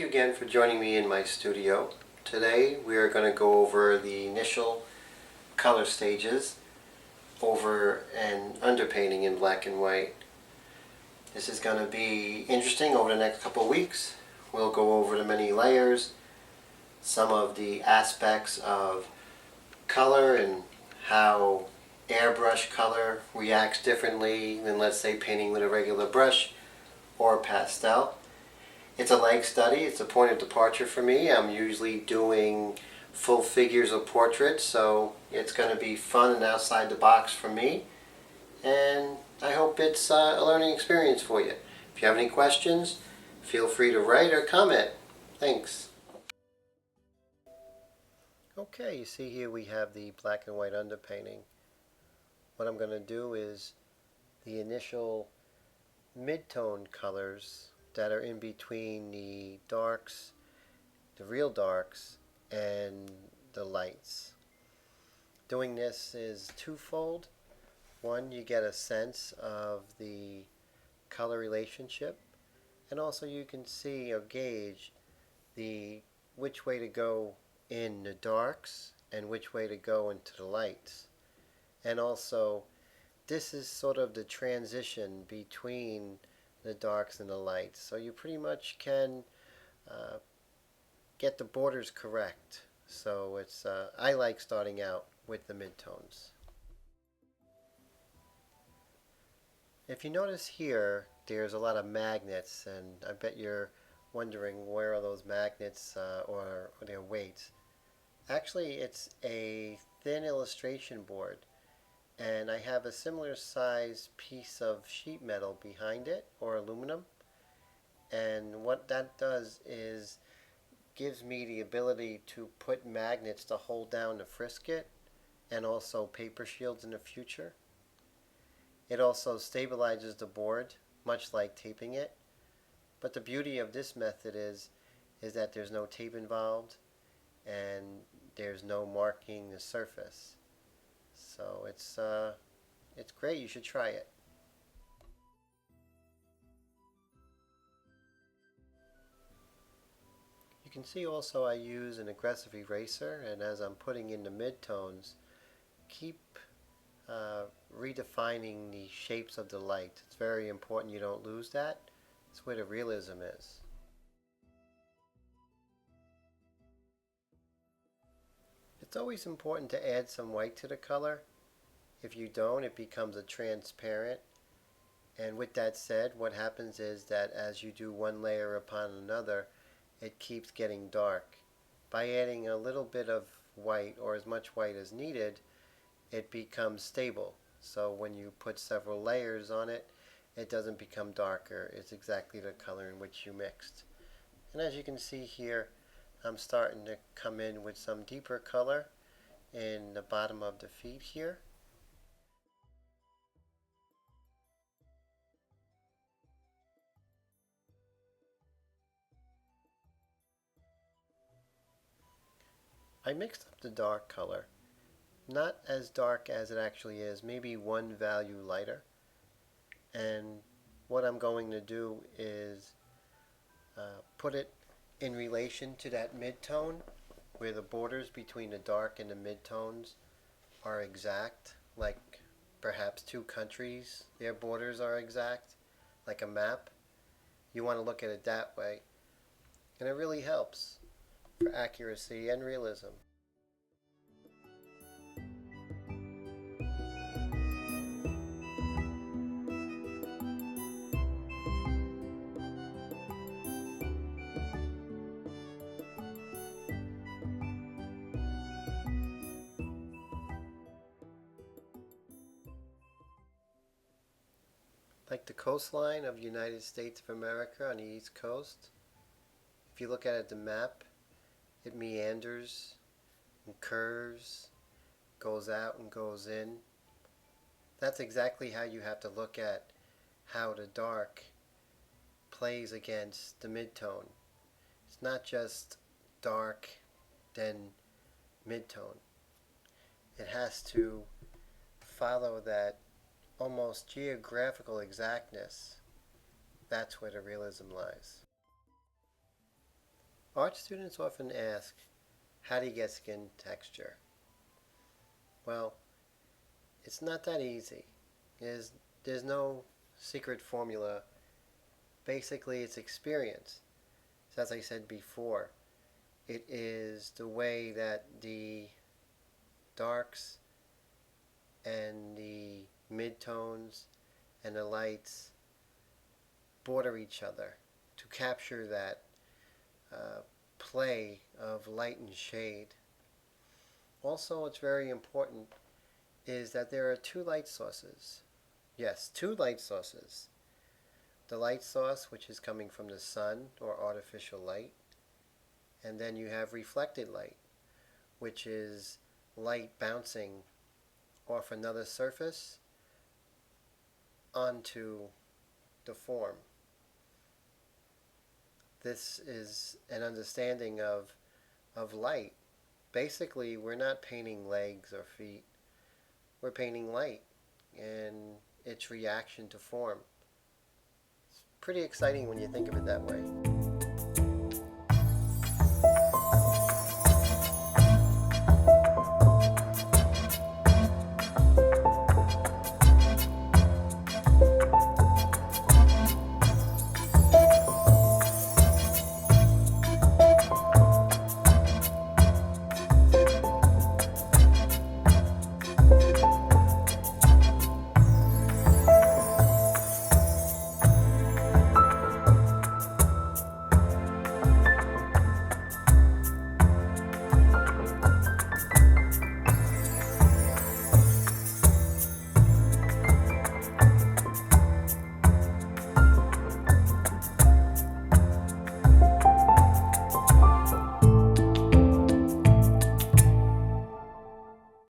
you again for joining me in my studio. Today we are going to go over the initial color stages over an underpainting in black and white. This is going to be interesting over the next couple of weeks. We'll go over the many layers, some of the aspects of color and how airbrush color reacts differently than, let's say, painting with a regular brush or pastel. It's a leg study. It's a point of departure for me. I'm usually doing full figures of portraits, so it's going to be fun and outside the box for me. And I hope it's a learning experience for you. If you have any questions, feel free to write or comment. Thanks. Okay, you see here we have the black and white underpainting. What I'm going to do is the initial mid-tone colors that are in between the darks, the real darks, and the lights. Doing this is twofold. One, you get a sense of the color relationship, and also you can see or gauge which way to go in the darks and which way to go into the lights. And also, this is sort of the transition between the darks and the lights, so you pretty much can get the borders correct. So it's I like starting out with the midtones. If you notice here, there's a lot of magnets, and I bet you're wondering where are those magnets or their weights. Actually, it's a thin illustration board, and I have a similar size piece of sheet metal behind it, or aluminum. And what that does is gives me the ability to put magnets to hold down the frisket and also paper shields in the future. It also stabilizes the board, much like taping it. But the beauty of this method is that there's no tape involved and there's no marking the surface. So it's great. You should try it. You can see also I use an aggressive eraser, and as I'm putting in the midtones, keep redefining the shapes of the light. It's very important you don't lose that. It's where the realism is. It's always important to add some white to the color. If you don't, it becomes a transparent. And with that said, what happens is that as you do one layer upon another, it keeps getting dark. By adding a little bit of white, or as much white as needed, it becomes stable. So when you put several layers on it, it doesn't become darker. It's exactly the color in which you mixed. And as you can see here, I'm starting to come in with some deeper color in the bottom of the feet here. I mixed up the dark color. Not as dark as it actually is, maybe one value lighter. And what I'm going to do is put it in relation to that midtone, where the borders between the dark and the midtones are exact, like perhaps two countries, their borders are exact, like a map. You want to look at it that way, and it really helps for accuracy and realism. Like the coastline of the United States of America on the East Coast, if you look at the map, it meanders and curves, goes out and goes in. That's exactly how you have to look at how the dark plays against the midtone. It's not just dark, then midtone. It has to follow that almost geographical exactness. That's where the realism lies. Art students often ask, how do you get skin texture? Well, it's not that easy. There's no secret formula. Basically, it's experience. So as I said before, it is the way that the darks and the midtones and the lights border each other to capture that play of light and shade. Also, what's very important is that there are two light sources. Yes, two light sources. The light source, which is coming from the sun or artificial light, and then you have reflected light, which is light bouncing off another surface onto the form. This is an understanding of light. Basically, we're not painting legs or feet. We're painting light and its reaction to form. It's pretty exciting when you think of it that way.